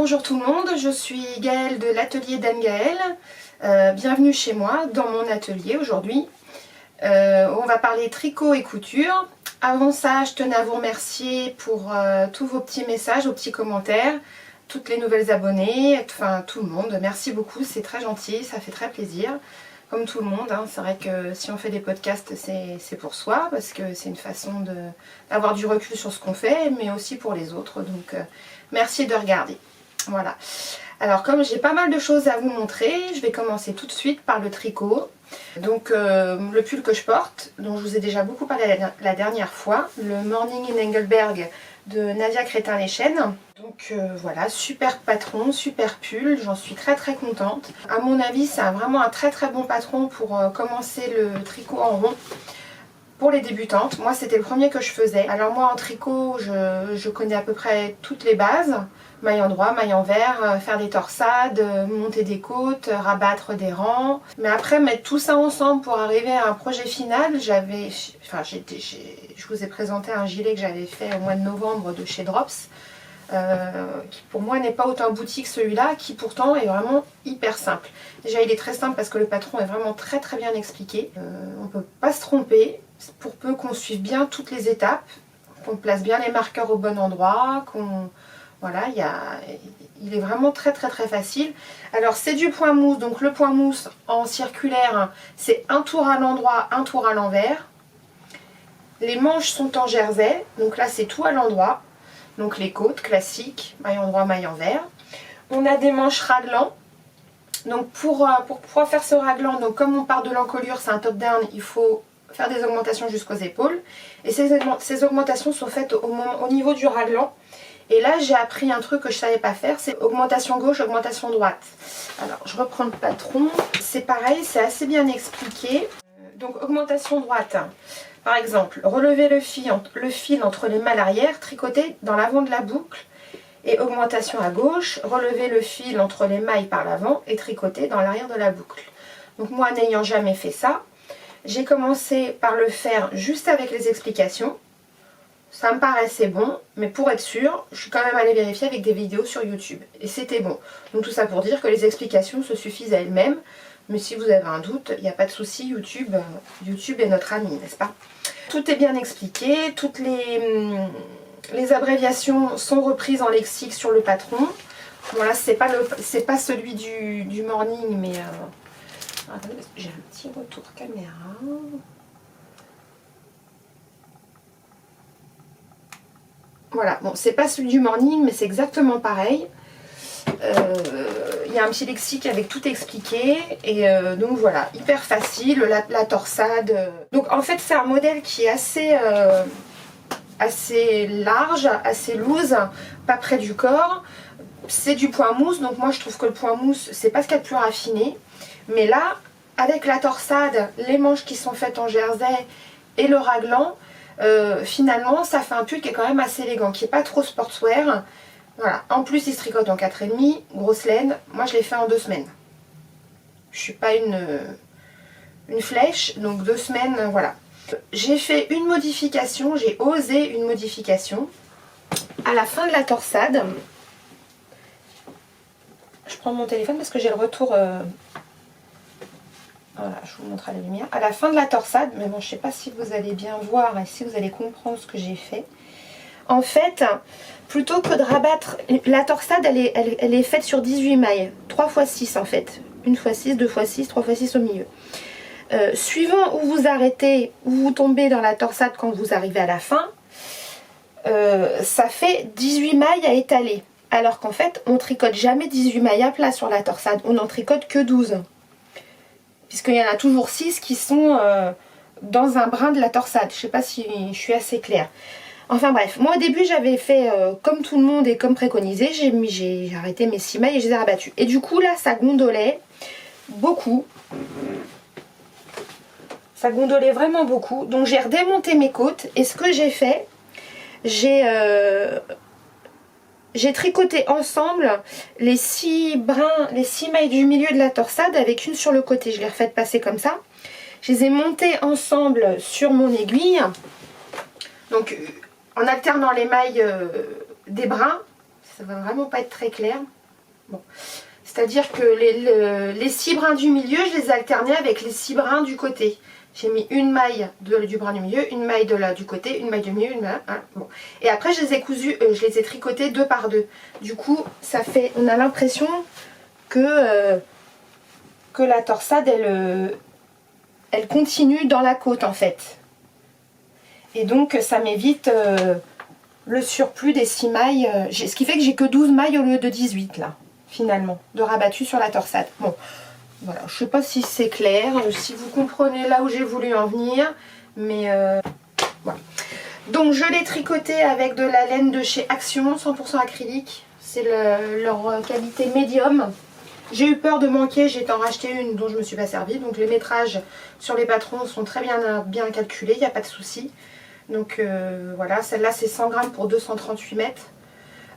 Bonjour tout le monde, je suis Gaëlle de l'atelier d'Anne-Gaëlle. Bienvenue chez moi, dans mon atelier aujourd'hui. On va parler tricot et couture. Avant ça, je tenais à vous remercier pour tous vos petits messages, vos petits commentaires, toutes les nouvelles abonnées, enfin tout le monde. Merci beaucoup, c'est très gentil, ça fait très plaisir. Comme tout le monde, hein. C'est vrai que si on fait des podcasts, c'est pour soi, parce que c'est une façon d'avoir du recul sur ce qu'on fait, mais aussi pour les autres. Donc merci de regarder. Voilà. Alors comme j'ai pas mal de choses à vous montrer, je vais commencer tout de suite par le tricot. Donc le pull que je porte, dont je vous ai déjà beaucoup parlé la dernière fois, le Morning in Engelberg de Nadia Crétin-Leschène. Donc voilà, super patron, super pull, j'en suis très contente. À mon avis, c'est vraiment un très bon patron pour commencer le tricot en rond. Pour les débutantes, moi c'était le premier que je faisais. Alors moi en tricot, je connais à peu près toutes les bases. Maille en droit, maille envers, faire des torsades, monter des côtes, rabattre des rangs. Mais après mettre tout ça ensemble pour arriver à un projet final, je vous ai présenté un gilet que j'avais fait au mois de novembre de chez Drops. Qui pour moi n'est pas autant boutique que celui-là, qui pourtant est vraiment hyper simple. Déjà il est très simple parce que le patron est vraiment très bien expliqué. On ne peut pas se tromper, pour peu qu'on suive bien toutes les étapes, qu'on place bien les marqueurs au bon endroit, voilà, il est vraiment très facile. Alors c'est du point mousse, donc le point mousse en circulaire, c'est un tour à l'endroit, un tour à l'envers. Les manches sont en jersey, donc là c'est tout à l'endroit. Donc les côtes classiques, maille en droit, maille envers. On a des manches raglan. Donc pour pouvoir faire ce raglan, donc comme on part de l'encolure, c'est un top down, il faut faire des augmentations jusqu'aux épaules. Et ces augmentations sont faites au niveau du raglan. Et là j'ai appris un truc que je ne savais pas faire, c'est augmentation gauche, augmentation droite. Alors je reprends le patron, c'est pareil, c'est assez bien expliqué. Donc augmentation droite, par exemple, relever le fil entre les malles arrière, tricoter dans l'avant de la boucle. Et augmentation à gauche, relever le fil entre les mailles par l'avant et tricoter dans l'arrière de la boucle. Donc moi n'ayant jamais fait ça, j'ai commencé par le faire juste avec les explications. Ça me paraissait bon, mais pour être sûre, je suis quand même allée vérifier avec des vidéos sur YouTube. Et c'était bon. Donc tout ça pour dire que les explications se suffisent à elles-mêmes. Mais si vous avez un doute, il n'y a pas de souci, YouTube est notre ami, n'est-ce pas? Tout est bien expliqué, toutes les abréviations sont reprises en lexique sur le patron. Voilà, c'est pas celui du morning, mais... Attendez, j'ai un petit retour caméra... Voilà, bon, c'est pas celui du morning, mais c'est exactement pareil. Il y a un petit lexique avec tout expliqué. Et donc voilà, hyper facile, la torsade. Donc en fait, c'est un modèle qui est assez large, assez loose, pas près du corps. C'est du point mousse, donc moi je trouve que le point mousse, c'est pas ce qu'il y a de plus raffiné. Mais là, avec la torsade, les manches qui sont faites en jersey et le raglan, finalement ça fait un pull qui est quand même assez élégant, qui n'est pas trop sportswear. Voilà, en plus il se tricote en 4,5, grosse laine. Moi je l'ai fait en 2 semaines. Je suis pas une flèche, donc 2 semaines, voilà. J'ai fait une modification, j'ai osé une modification. À la fin de la torsade, je prends mon téléphone parce que j'ai le retour... Voilà, je vous montre à la lumière. À la fin de la torsade, mais bon, je ne sais pas si vous allez bien voir et si vous allez comprendre ce que j'ai fait. En fait, plutôt que de rabattre, la torsade, elle est faite sur 18 mailles. 3 x 6 en fait. 1 x 6, 2 x 6, 3 x 6 au milieu. Suivant où vous arrêtez, où vous tombez dans la torsade quand vous arrivez à la fin, ça fait 18 mailles à étaler. Alors qu'en fait, on tricote jamais 18 mailles à plat sur la torsade. On n'en tricote que 12. Puisqu'il y en a toujours 6 qui sont dans un brin de la torsade. Je ne sais pas si je suis assez claire. Enfin bref, moi au début j'avais fait comme tout le monde et comme préconisé. J'ai arrêté mes 6 mailles et je les ai rabattues. Et du coup là ça gondolait beaucoup. Ça gondolait vraiment beaucoup. Donc j'ai redémonté mes côtes. Et ce que j'ai fait, j'ai tricoté ensemble les 6 brins, les 6 mailles du milieu de la torsade avec une sur le côté. Je les refais passer comme ça. Je les ai montées ensemble sur mon aiguille. Donc en alternant les mailles des brins. Ça va vraiment pas être très clair. Bon. C'est-à-dire que les 6 brins du milieu, je les ai alternés avec les 6 brins du côté. J'ai mis une maille du brin du milieu, une maille du côté, une maille du milieu, une maille... Hein, bon. Et après, je les ai cousus, je les ai tricotés 2 par 2. Du coup, ça fait... On a l'impression que la torsade, elle continue dans la côte, en fait. Et donc, ça m'évite le surplus des 6 mailles. Ce qui fait que j'ai que 12 mailles au lieu de 18, là, finalement, de rabattu sur la torsade. Bon. Voilà, je ne sais pas si c'est clair, si vous comprenez là où j'ai voulu en venir, mais voilà. Donc je l'ai tricoté avec de la laine de chez Action, 100% acrylique, c'est leur qualité médium. J'ai eu peur de manquer, j'ai été en racheter une dont je ne me suis pas servie, donc les métrages sur les patrons sont très bien calculés, il n'y a pas de souci. Donc voilà, celle-là c'est 100 grammes pour 238 mètres,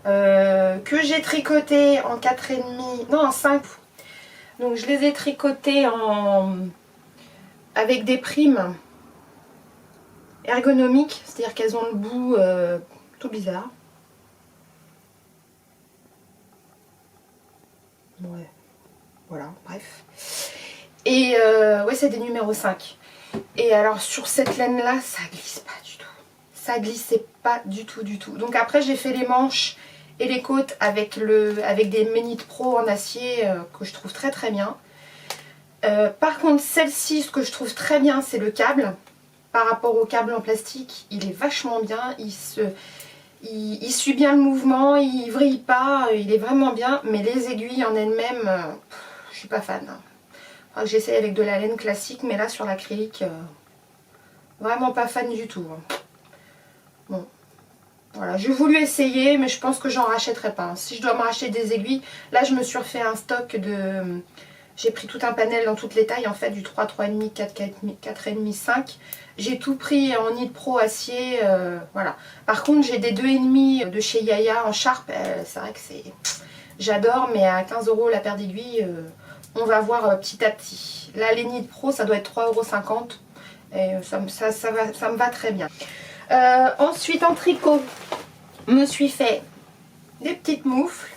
que j'ai tricoté en 4,5, non en 5. Donc je les ai tricotés avec des primes ergonomiques, c'est-à-dire qu'elles ont le bout tout bizarre. Ouais, voilà, bref. Et ouais, c'est des numéros 5. Et alors sur cette laine-là, ça glisse pas du tout. Ça glissait pas du tout, du tout. Donc après, j'ai fait les manches et les côtes avec des Ménite Pro en acier que je trouve très très bien. Par contre, celle-ci, ce que je trouve très bien, c'est le câble. Par rapport au câble en plastique, il est vachement bien. Il suit bien le mouvement, il vrille pas, il est vraiment bien. Mais les aiguilles en elles-mêmes, je suis pas fan. J'essaye avec de la laine classique, mais là sur l'acrylique, vraiment pas fan du tout. Bon, voilà, j'ai voulu essayer, mais je pense que j'en rachèterai pas. Si je dois me racheter des aiguilles, là je me suis refait un stock de... J'ai pris tout un panel dans toutes les tailles en fait, du 3, 3,5, 4, 4,5, 5. J'ai tout pris en Nid Pro acier, voilà. Par contre j'ai des 2,5 de chez Yaya en Sharp, c'est vrai que c'est... J'adore, mais à 15 € la paire d'aiguilles, on va voir petit à petit. Là les Nid Pro ça doit être 3,50 €. Et ça me va très bien. Ensuite en tricot, je me suis fait des petites moufles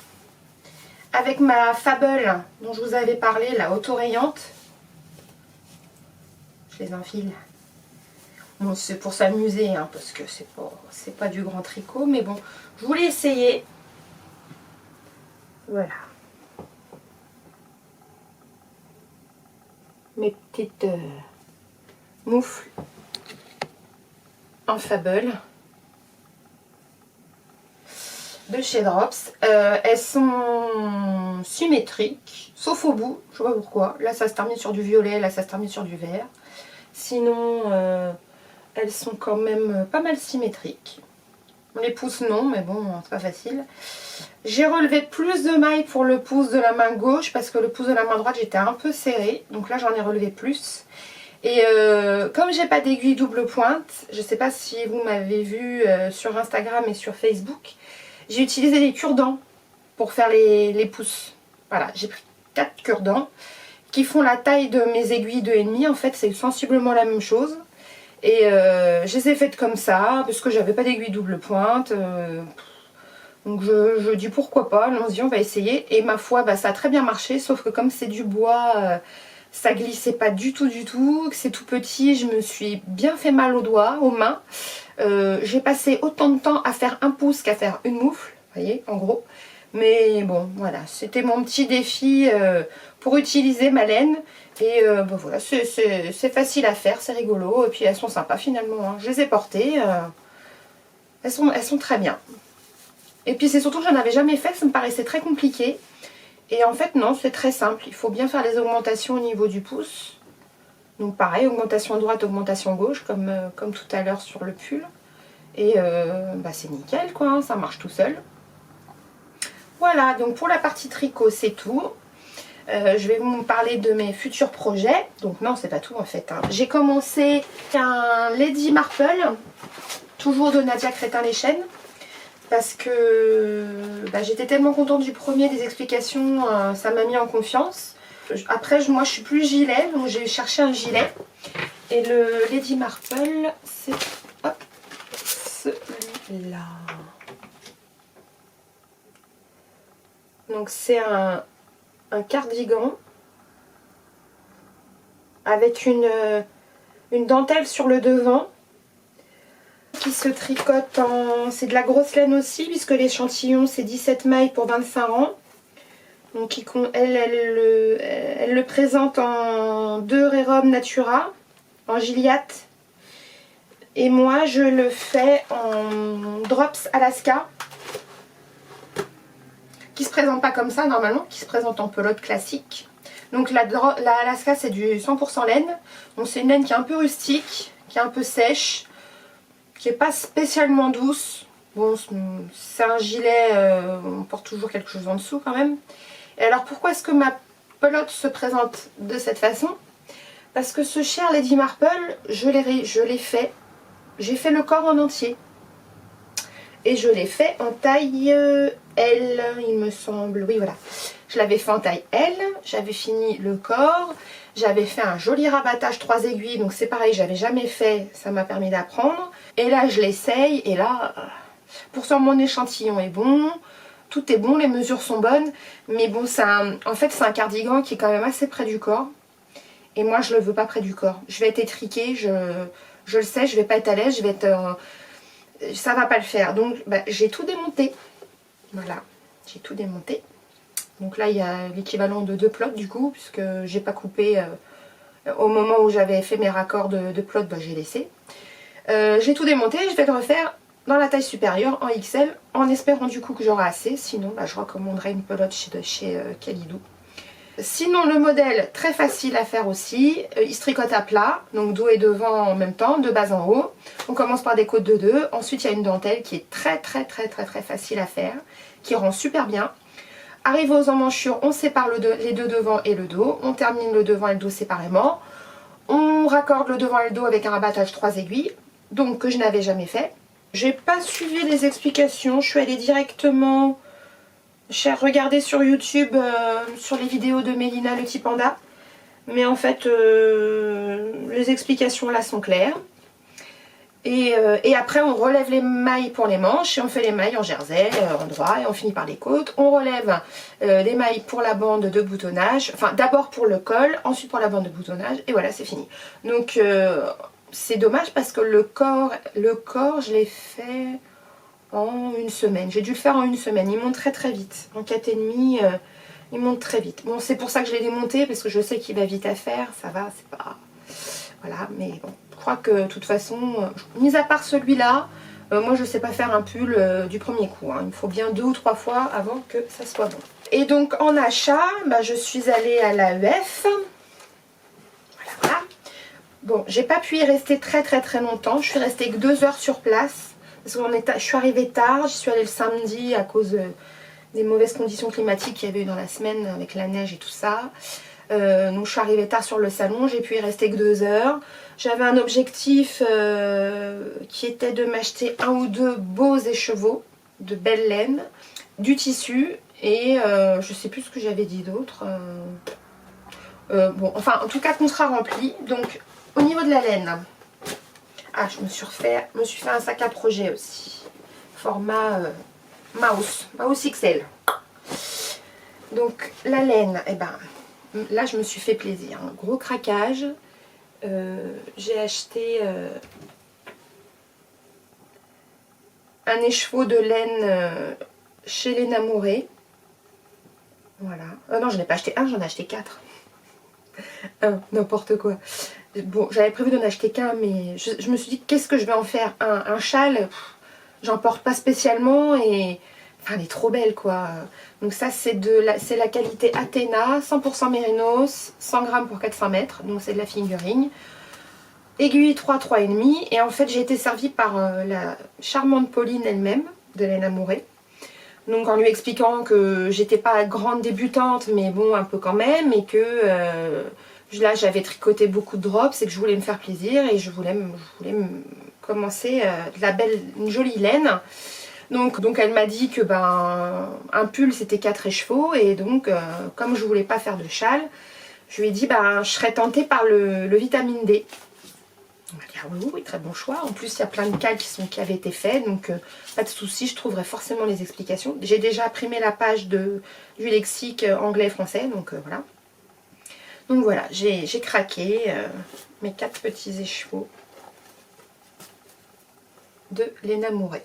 avec ma Fable dont je vous avais parlé, la autorayante. Je les enfile. Bon, c'est pour s'amuser, hein, parce que c'est pas du grand tricot, mais bon, je voulais essayer. Voilà. Mes petites moufles en Fable de chez Drops. Elles sont symétriques, sauf au bout, je sais pas pourquoi. Là ça se termine sur du violet, là ça se termine sur du vert. Sinon elles sont quand même pas mal symétriques. Les pouces non, mais bon, c'est pas facile. J'ai relevé plus de mailles pour le pouce de la main gauche parce que le pouce de la main droite j'étais un peu serré, donc là j'en ai relevé plus. Et comme j'ai pas d'aiguille double pointe, je sais pas si vous m'avez vu sur Instagram et sur Facebook, j'ai utilisé des cure-dents pour faire les pouces. Voilà, j'ai pris 4 cure-dents qui font la taille de mes aiguilles 2,5. En fait, c'est sensiblement la même chose. Et je les ai faites comme ça, parce que j'avais pas d'aiguille double pointe. Donc je dis pourquoi pas, allons-y, on va essayer. Et ma foi, bah, ça a très bien marché, sauf que comme c'est du bois, ça glissait pas du tout, que c'est tout petit, je me suis bien fait mal aux doigts, aux mains. J'ai passé autant de temps à faire un pouce qu'à faire une moufle, vous voyez, en gros. Mais bon, voilà, c'était mon petit défi pour utiliser ma laine. Et bon, voilà, c'est facile à faire, c'est rigolo. Et puis elles sont sympas finalement, hein. Je les ai portées, elles sont très bien. Et puis c'est surtout que j'en avais jamais fait, ça me paraissait très compliqué. Et en fait non, c'est très simple. Il faut bien faire les augmentations au niveau du pouce. Donc pareil, augmentation droite, augmentation gauche, comme tout à l'heure sur le pull. Et bah c'est nickel quoi, hein, ça marche tout seul. Voilà, donc pour la partie tricot c'est tout. Je vais vous parler de mes futurs projets. Donc non, c'est pas tout en fait, hein. J'ai commencé un Lady Marple, toujours de Nadia Crétin-Leschène. Parce que bah, j'étais tellement contente du premier, des explications, ça m'a mis en confiance. Après, moi je suis plus gilet, donc j'ai cherché un gilet. Et le Lady Marple, c'est celui-là. Donc c'est un cardigan avec une dentelle sur le devant qui se tricote en... C'est de la grosse laine aussi puisque l'échantillon c'est 17 mailles pour 25 rangs. Donc elle le présente en 2 Rerum Natura, en Gilliatt. Et moi je le fais en Drops Alaska. Qui se présente pas comme ça normalement, qui se présente en pelote classique. Donc la Alaska c'est du 100% laine. Donc c'est une laine qui est un peu rustique, qui est un peu sèche, qui est pas spécialement douce. Bon, c'est un gilet, on porte toujours quelque chose en dessous quand même. Et alors pourquoi est-ce que ma pelote se présente de cette façon? Parce que ce Cher Lady Marple, je l'ai fait. J'ai fait le corps en entier. Et je l'ai fait en taille L, il me semble. Oui, voilà. Je l'avais fait en taille L. J'avais fini le corps. J'avais fait un joli rabattage 3 aiguilles. Donc c'est pareil, j'avais jamais fait. Ça m'a permis d'apprendre. Et là, je l'essaye. Et là, pourtant mon échantillon est bon. Tout est bon, les mesures sont bonnes. Mais bon, en fait, c'est un cardigan qui est quand même assez près du corps. Et moi, je le veux pas près du corps. Je vais être étriquée. Je le sais, je vais pas être à l'aise. Je vais être... ça va pas le faire. Donc bah, j'ai tout démonté. Voilà, j'ai tout démonté. Donc là il y a l'équivalent de 2 plots du coup, puisque j'ai pas coupé au moment où j'avais fait mes raccords de plots, bah, j'ai laissé. J'ai tout démonté, je vais le refaire dans la taille supérieure en XL, en espérant du coup que j'aurai assez. Sinon bah, je recommanderais une pelote chez Kalidou. Sinon le modèle, très facile à faire aussi, il se tricote à plat, donc dos et devant en même temps, de bas en haut. On commence par des côtes de 2, ensuite il y a une dentelle qui est très facile à faire, qui rend super bien. Arrivé aux emmanchures, on sépare les deux devant et le dos, on termine le devant et le dos séparément. On raccorde le devant et le dos avec un rabattage 3 aiguilles, donc que je n'avais jamais fait. J'ai pas suivi les explications, je suis allée directement... J'ai regardé sur YouTube, sur les vidéos de Mélina le petit panda. Mais en fait, les explications là sont claires. Et après, on relève les mailles pour les manches. Et on fait les mailles en jersey, en droit. Et on finit par les côtes. On relève les mailles pour la bande de boutonnage. Enfin, d'abord pour le col, ensuite pour la bande de boutonnage. Et voilà, c'est fini. Donc, c'est dommage parce que le corps je l'ai fait... en une semaine. J'ai dû le faire en une semaine. Il monte très vite. En 4,5, il monte très vite. Bon, c'est pour ça que je l'ai démonté, parce que je sais qu'il va vite à faire. Ça va, c'est pas... Voilà, mais bon. Je crois que, de toute façon, mis à part celui-là, moi je sais pas faire un pull du premier coup. Hein. Il me faut bien 2 ou 3 fois avant que ça soit bon. Et donc, en achat, bah, je suis allée à l'AEF. Voilà. Bon, j'ai pas pu y rester très longtemps. Je suis restée que 2 heures sur place. Parce que je suis arrivée tard, j'y suis allée le samedi à cause des mauvaises conditions climatiques qu'il y avait eu dans la semaine avec la neige et tout ça. Donc je suis arrivée tard sur le salon, j'ai pu y rester que 2 heures. J'avais un objectif qui était de m'acheter 1 ou 2 beaux écheveaux de belle laine, du tissu et je sais plus ce que j'avais dit d'autre. Bon, enfin en tout cas contrat rempli. Donc au niveau de la laine... Ah, je me suis fait un sac à projet aussi. Format Mouse XL. Donc la laine, eh ben, là je me suis fait plaisir. Un gros craquage. J'ai acheté un écheveau de laine chez les Namourés. Voilà. Non, je n'ai pas acheté un, j'en ai acheté 4. N'importe quoi. Bon, j'avais prévu d'en acheter qu'un, mais je me suis dit, qu'est-ce que je vais en faire? Un châle, j'en porte pas spécialement et... Enfin, elle est trop belle, quoi. Donc ça, c'est la qualité Athéna, 100% mérinos, 100 grammes pour 400 mètres. Donc c'est de la fingering. Aiguille 3,5. Et en fait, j'ai été servie par la charmante Pauline elle-même, de laine Amourée. Donc en lui expliquant que j'étais pas grande débutante, mais bon, un peu quand même, et que... là j'avais tricoté beaucoup de drops et que je voulais me faire plaisir et je voulais commencer une jolie laine. Donc elle m'a dit que ben un pull c'était 4 écheveaux et donc comme je voulais pas faire de châle, je lui ai dit ben je serais tentée par le vitamine D. On va dire oui, oui, très bon choix. En plus, il y a plein de cas qui avaient été faits, donc pas de souci, je trouverai forcément les explications. J'ai déjà imprimé la page du lexique anglais et français, donc voilà. Donc voilà, j'ai craqué mes 4 petits écheveaux de Léna Mouret.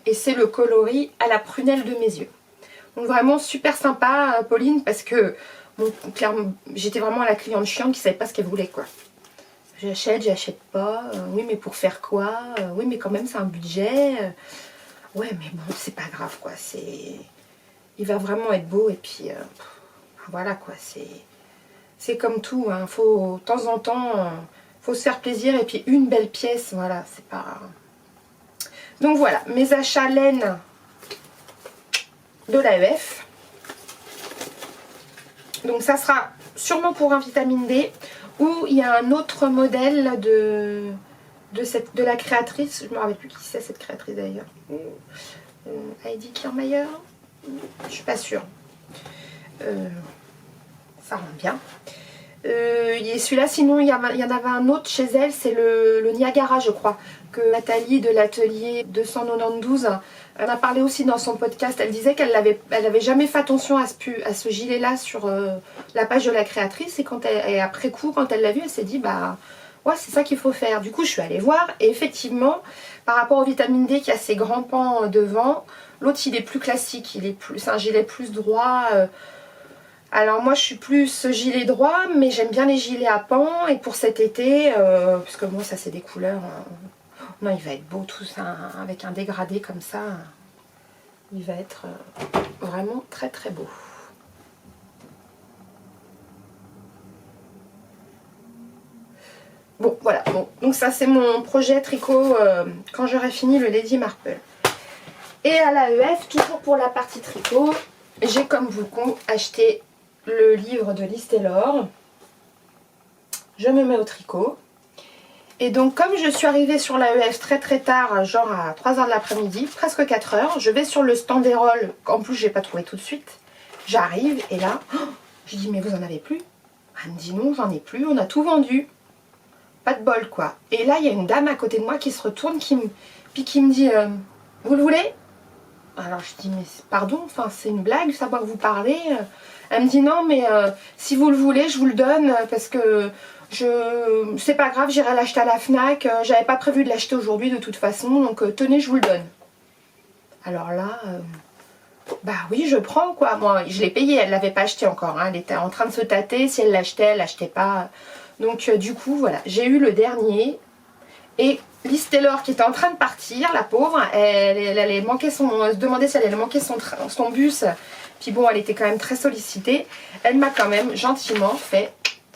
Et c'est le coloris à la prunelle de mes yeux. Donc vraiment super sympa, Pauline, parce que bon, clairement, j'étais vraiment la cliente chiante qui savait pas ce qu'elle voulait, quoi. J'achète pas, oui mais pour faire quoi, oui mais quand même c'est un budget, ouais mais bon c'est pas grave quoi, il va vraiment être beau et puis voilà quoi, c'est comme tout, hein. Faut de temps en temps, faut se faire plaisir et puis une belle pièce, voilà, c'est pas... Donc voilà, mes achats laine de l'AEF. Donc ça sera sûrement pour un vitamine D, ou il y a un autre modèle de la créatrice, je ne me rappelle plus qui c'est cette créatrice d'ailleurs, Heidi Kirchmeier, je suis pas sûre, ça rend bien. Et celui-là, sinon il y en avait un autre chez elle, c'est le Niagara je crois, que Nathalie de l'atelier 292, elle a parlé aussi dans son podcast. Elle disait qu'elle avait jamais fait attention à ce gilet là sur la page de la créatrice, et après coup quand elle l'a vu, elle s'est dit bah ouais c'est ça qu'il faut faire. Du coup je suis allée voir et effectivement par rapport au vitamine D qui a ses grands pans devant, l'autre il est plus classique, c'est un gilet plus droit. Alors moi je suis plus gilet droit, mais j'aime bien les gilets à pans, et pour cet été, parce que moi ça c'est des couleurs, non il va être beau tout ça, avec un dégradé comme ça, il va être vraiment très très beau. Bon voilà, bon, donc ça c'est mon projet tricot quand j'aurai fini le Lady Marple. Et à l'AEF, toujours pour la partie tricot, j'ai comme vous acheté le livre de Liz Taylor. Je me mets au tricot. Et donc comme je suis arrivée sur l'AEF très très tard, genre à 3 h de l'après-midi, presque 4 h, je vais sur le stand des rôles, qu'en plus j'ai pas trouvé tout de suite. J'arrive et là, je dis mais vous en avez plus? Elle me dit non, j'en ai plus, on a tout vendu. Pas de bol quoi. Et là il y a une dame à côté de moi qui se retourne, qui me dit vous le voulez? Alors je dis mais pardon, enfin c'est une blague, ça va que vous parlez. Elle me dit non mais si vous le voulez je vous le donne parce que c'est pas grave, j'irai l'acheter à la Fnac, j'avais pas prévu de l'acheter aujourd'hui de toute façon, donc tenez je vous le donne. Alors là, bah oui je prends quoi, moi je l'ai payé, elle l'avait pas acheté encore, hein. Elle était en train de se tâter, si elle l'achetait, elle l'achetait pas. Donc du coup voilà, j'ai eu le dernier. Et Liz Taylor qui était en train de partir, la pauvre, elle allait manquer se demandait si elle allait manquer son bus. Puis bon, elle était quand même très sollicitée. Elle m'a quand même gentiment fait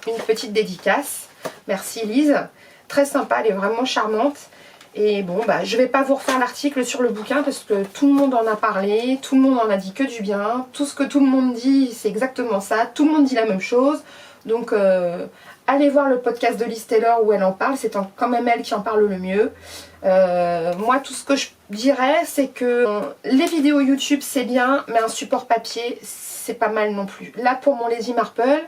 une petite dédicace. Merci Liz, très sympa, elle est vraiment charmante. Et bon, bah je vais pas vous refaire l'article sur le bouquin parce que tout le monde en a parlé, tout le monde en a dit que du bien. Tout ce que tout le monde dit, c'est exactement ça. Tout le monde dit la même chose. Donc allez voir le podcast de Liz Taylor où elle en parle, c'est quand même elle qui en parle le mieux. Moi tout ce que je dirais c'est que les vidéos YouTube c'est bien, mais un support papier c'est pas mal non plus. Là pour mon Lady Marple,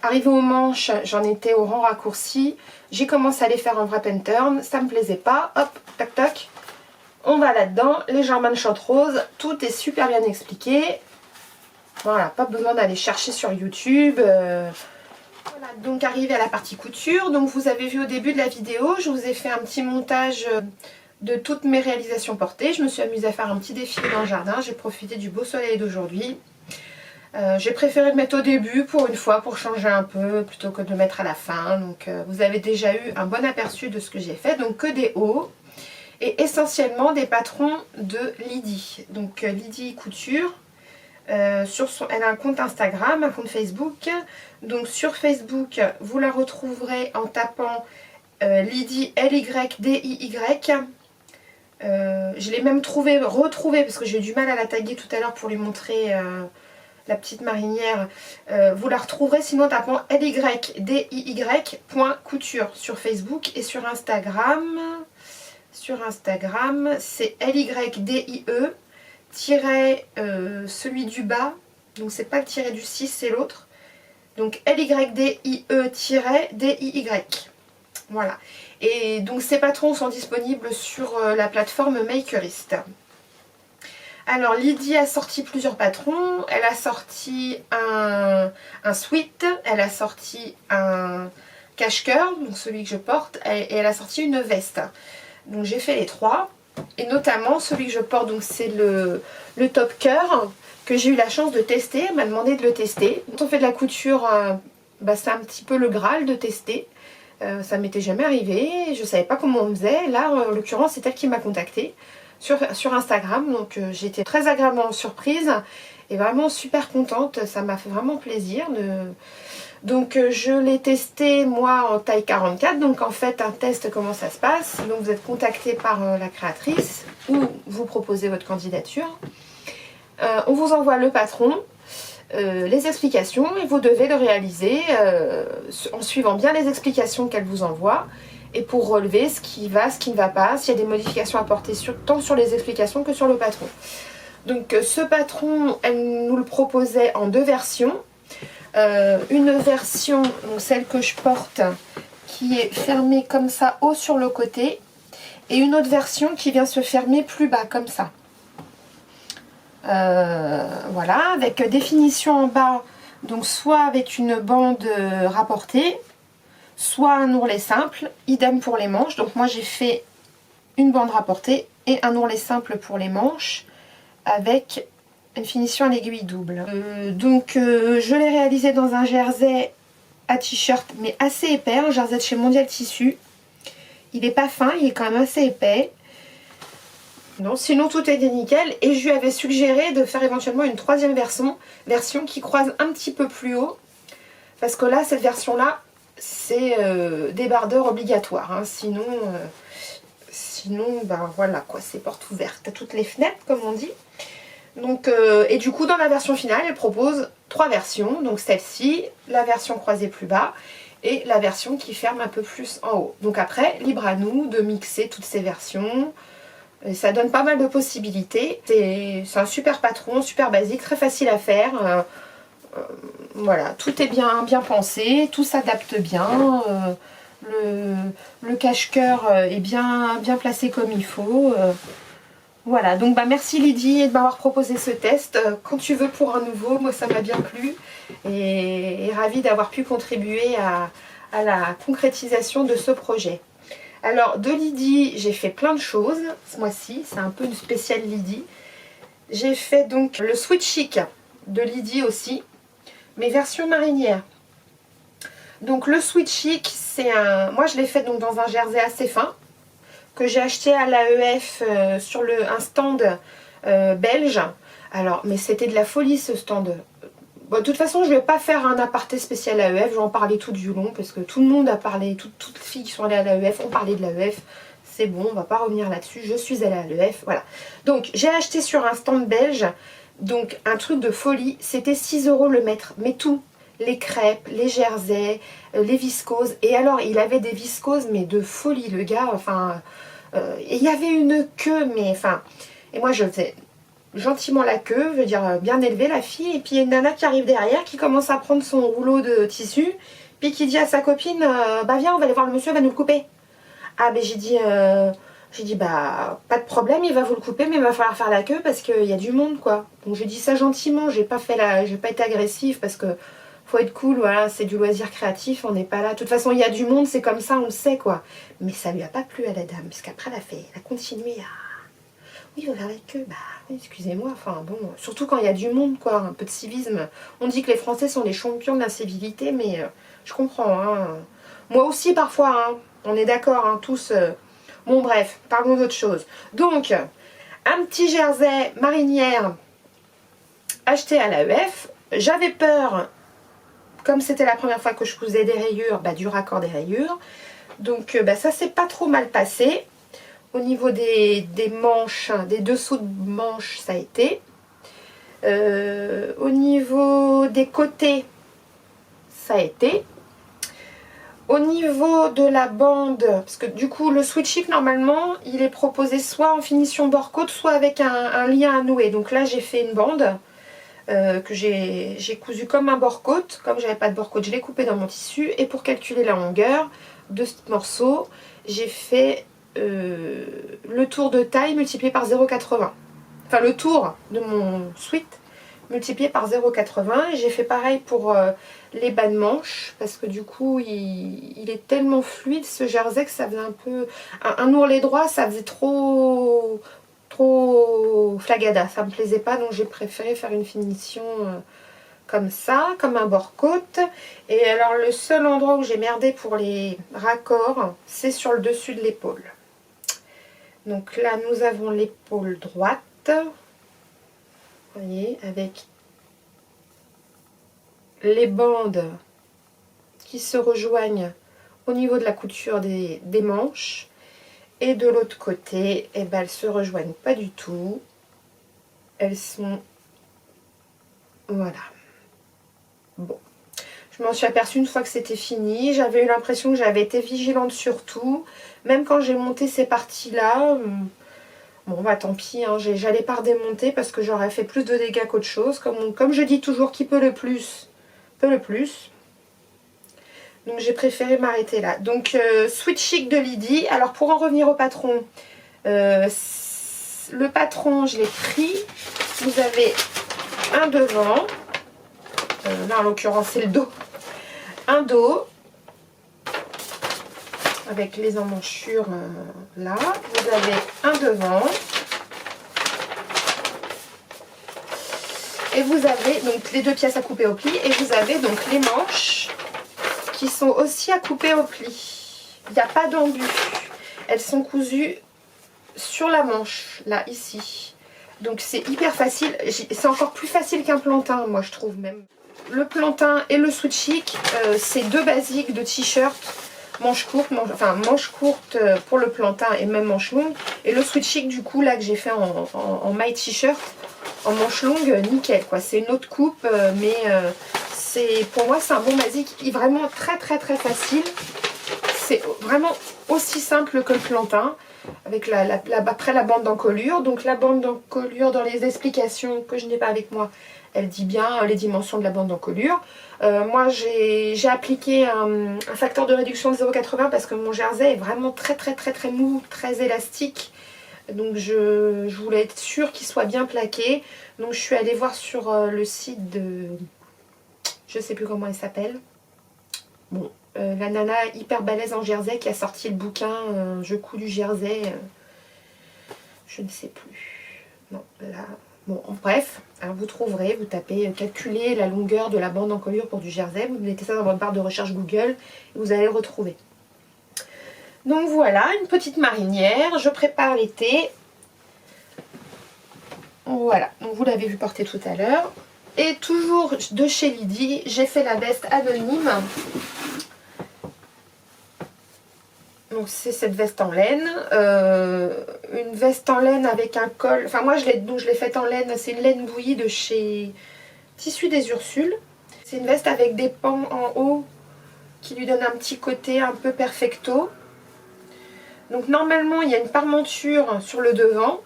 arrivé aux manches j'en étais au rang raccourci, j'ai commencé à les faire en wrap and turn, ça me plaisait pas, hop, tac tac, on va là-dedans, les German Shot Rose, tout est super bien expliqué. Voilà, pas besoin d'aller chercher sur YouTube. Voilà, donc arrivé à la partie couture, donc vous avez vu au début de la vidéo, je vous ai fait un petit montage de toutes mes réalisations portées. Je me suis amusée à faire un petit défilé dans le jardin, j'ai profité du beau soleil d'aujourd'hui. J'ai préféré le mettre au début pour une fois, pour changer un peu, plutôt que de le mettre à la fin. Donc vous avez déjà eu un bon aperçu de ce que j'ai fait, donc que des hauts. Et essentiellement des patrons de Lydie, donc Lydie Couture. Elle a un compte Instagram, un compte Facebook. Donc sur Facebook, vous la retrouverez en tapant Lydie L-Y-D-I-Y. Je l'ai même retrouvée parce que j'ai eu du mal à la taguer tout à l'heure pour lui montrer la petite marinière. Vous la retrouverez sinon en tapant LYDIY.couture sur Facebook, et sur Instagram. Sur Instagram, c'est LYDIE. Celui du bas, donc c'est pas le tiré du 6, c'est l'autre, donc LYDIE-DIY. Voilà. Et donc ces patrons sont disponibles sur la plateforme Makerist. Alors Lydie a sorti plusieurs patrons. Elle a sorti un sweat, elle a sorti un cache-cœur, donc celui que je porte, et elle a sorti une veste. Donc j'ai fait les trois. Et notamment celui que je porte, donc c'est le top cœur que j'ai eu la chance de tester. Elle m'a demandé de le tester. Quand on fait de la couture, c'est un petit peu le Graal de tester. Ça m'était jamais arrivé, je savais pas comment on faisait. Là en l'occurrence c'est elle qui m'a contactée sur Instagram, donc j'étais très agréablement surprise et vraiment super contente, ça m'a fait vraiment plaisir. Donc je l'ai testé moi en taille 44, donc en fait un test comment ça se passe. Donc vous êtes contacté par la créatrice ou vous proposez votre candidature. On vous envoie le patron, les explications et vous devez le réaliser en suivant bien les explications qu'elle vous envoie et pour relever ce qui va, ce qui ne va pas, s'il y a des modifications à apporter tant sur les explications que sur le patron. Donc ce patron, elle nous le proposait en deux versions. Une version, donc celle que je porte, qui est fermée comme ça haut sur le côté et une autre version qui vient se fermer plus bas comme ça. Voilà, avec définition en bas, donc soit avec une bande rapportée, soit un ourlet simple, idem pour les manches. Donc moi j'ai fait une bande rapportée et un ourlet simple pour les manches avec une finition à l'aiguille double. Je l'ai réalisé dans un jersey à t-shirt mais assez épais, un jersey de chez Mondial Tissu. Il n'est pas fin, il est quand même assez épais. Non, sinon tout était nickel et je lui avais suggéré de faire éventuellement une troisième version qui croise un petit peu plus haut parce que là cette version là c'est débardeur obligatoire, hein. Sinon ben voilà quoi, c'est porte ouverte à toutes les fenêtres comme on dit. Donc et du coup dans la version finale elle propose trois versions, donc celle-ci, la version croisée plus bas et la version qui ferme un peu plus en haut. Donc après libre à nous de mixer toutes ces versions. Et ça donne pas mal de possibilités. C'est un super patron, super basique, très facile à faire. Voilà, tout est bien pensé, tout s'adapte bien. Le cache-cœur est bien placé comme il faut. Voilà, donc merci Lydie de m'avoir proposé ce test. Quand tu veux pour un nouveau, moi ça m'a bien plu. Et ravie d'avoir pu contribuer à la concrétisation de ce projet. Alors de Lydie, j'ai fait plein de choses ce mois-ci, c'est un peu une spéciale Lydie. J'ai fait donc le sweat chic de Lydie aussi, mais version marinière. Donc le sweat chic, moi je l'ai fait donc dans un jersey assez fin, que j'ai acheté à l'AEF sur un stand belge. Alors, mais c'était de la folie ce stand. Bon, de toute façon, je ne vais pas faire un aparté spécial AEF, je vais en parler tout du long, parce que tout le monde a parlé, toutes les filles qui sont allées à l'AEF ont parlé de l'AEF. C'est bon, on va pas revenir là-dessus, je suis allée à l'AEF, voilà. Donc, j'ai acheté sur un stand belge, donc un truc de folie, c'était 6 € le mètre, mais tout. Les crêpes, les jerseys, les viscoses, et alors, il avait des viscoses, mais de folie, le gars, enfin... et il y avait une queue, mais enfin... Et moi, je faisais... gentiment la queue, je veux dire bien élevée la fille, et puis il y a une nana qui arrive derrière qui commence à prendre son rouleau de tissu, puis qui dit à sa copine bah viens on va aller voir le monsieur, il va nous le couper. Ah ben j'ai dit bah pas de problème, il va vous le couper mais il va falloir faire la queue parce qu'il y a du monde quoi. Donc je dis ça gentiment, j'ai pas été agressive parce que faut être cool, voilà, c'est du loisir créatif, on n'est pas là. De toute façon il y a du monde, c'est comme ça, on le sait quoi. Mais ça lui a pas plu à la dame, puisqu'après elle a continué à... Oui, il va faire la queue, bah oui, excusez-moi, enfin bon, surtout quand il y a du monde quoi, un peu de civisme. On dit que les Français sont les champions de l'incivilité, mais je comprends, hein. Moi aussi parfois, hein, on est d'accord, hein, tous. Bon bref, parlons d'autre chose. Donc, un petit jersey marinière acheté à l'AEF. J'avais peur, comme c'était la première fois que je cousais des rayures, du raccord des rayures. Donc ça s'est pas trop mal passé. Au niveau des manches, des dessous de manches, ça a été. Au niveau des côtés, ça a été. Au niveau de la bande, parce que du coup le sweat chic normalement, il est proposé soit en finition bord-côte, soit avec un lien à nouer. Donc là j'ai fait une bande que j'ai cousu comme un bord-côte. Comme j'avais pas de bord-côte, je l'ai coupé dans mon tissu. Et pour calculer la longueur de ce morceau, j'ai fait le tour de taille multiplié par 0,80. Enfin, le tour de mon sweat multiplié par 0,80. Et j'ai fait pareil pour les bas de manche, parce que du coup, il est tellement fluide ce jersey que ça faisait un peu... Un ourlet droit, ça faisait trop flagada, ça me plaisait pas, donc j'ai préféré faire une finition comme ça, comme un bord-côte. Et alors le seul endroit où j'ai merdé pour les raccords, c'est sur le dessus de l'épaule. Donc là nous avons l'épaule droite, vous voyez, avec les bandes qui se rejoignent au niveau de la couture des manches. Et de l'autre côté, eh ben, elles se rejoignent pas du tout. Elles sont... Voilà. Bon. Je m'en suis aperçue une fois que c'était fini. J'avais eu l'impression que j'avais été vigilante sur tout. Même quand j'ai monté ces parties-là. Bon, bah tant pis. Hein, j'allais pas redémonter parce que j'aurais fait plus de dégâts qu'autre chose. Comme je dis toujours, qui peut le plus, peut le plus. Donc j'ai préféré m'arrêter là. Donc Sweet Chic de Lydie. Alors pour en revenir au patron, le patron je l'ai pris. Vous avez un devant. Là en l'occurrence c'est le dos. Un dos. Avec les emmanchures là. Vous avez un devant. Et vous avez donc les deux pièces à couper au pli. Et vous avez donc les manches qui sont aussi à couper au pli. Il n'y a pas d'embu. Elles sont cousues sur la manche, là, ici. Donc c'est hyper facile. C'est encore plus facile qu'un plantain, moi je trouve même. Le plantain et le Sweet Chic, c'est deux basiques de t-shirt. Manche courte, manche courte pour le plantain et même manche longue. Et le Sweet Chic du coup, là que j'ai fait en maille t-shirt, en manche longue, nickel quoi. C'est une autre coupe, mais... pour moi c'est un bon basique, il est vraiment très facile. C'est vraiment aussi simple que le plantain, avec après la bande d'encolure. Donc la bande d'encolure dans les explications que je n'ai pas avec moi, elle dit bien les dimensions de la bande d'encolure. Moi j'ai appliqué un facteur de réduction de 0,80 parce que mon jersey est vraiment très mou, très élastique. Donc je voulais être sûre qu'il soit bien plaqué. Donc je suis allée voir sur le site de... Je sais plus comment elle s'appelle. Bon, la nana hyper balèze en jersey qui a sorti le bouquin Je couds du jersey. Je ne sais plus. Non, là. Bon, bref, alors vous trouverez, vous tapez calculer la longueur de la bande d'encolure pour du jersey. Vous mettez ça dans votre barre de recherche Google et vous allez le retrouver. Donc voilà, une petite marinière. Je prépare l'été. Voilà, donc vous l'avez vu porter tout à l'heure. Et toujours de chez Lydie, j'ai fait la veste anonyme. Donc c'est cette veste en laine. Une veste en laine avec un col. Enfin moi je l'ai faite en laine. C'est une laine bouillie de chez Tissu des Ursules. C'est une veste avec des pans en haut qui lui donnent un petit côté un peu perfecto. Donc normalement il y a une parmenture sur le devant.